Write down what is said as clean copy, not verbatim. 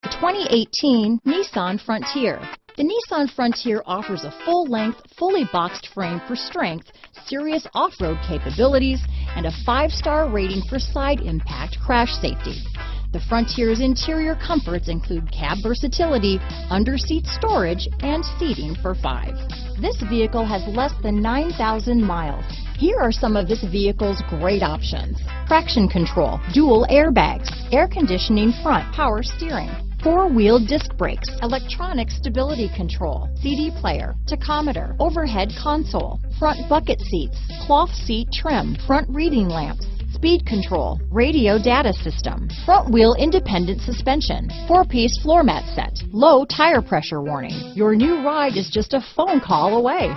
The 2018 Nissan Frontier. The Nissan Frontier offers a full-length, fully boxed frame for strength, serious off-road capabilities, and a 5-star rating for side impact crash safety. The Frontier's interior comforts include cab versatility, under-seat storage, and seating for 5. This vehicle has less than 9,000 miles. Here are some of this vehicle's great options: traction control, dual airbags, air conditioning front, power steering, 4-wheel disc brakes, electronic stability control, CD player, tachometer, overhead console, front bucket seats, cloth seat trim, front reading lamps, speed control, radio data system, front wheel independent suspension, 4-piece floor mat set, low tire pressure warning. Your new ride is just a phone call away.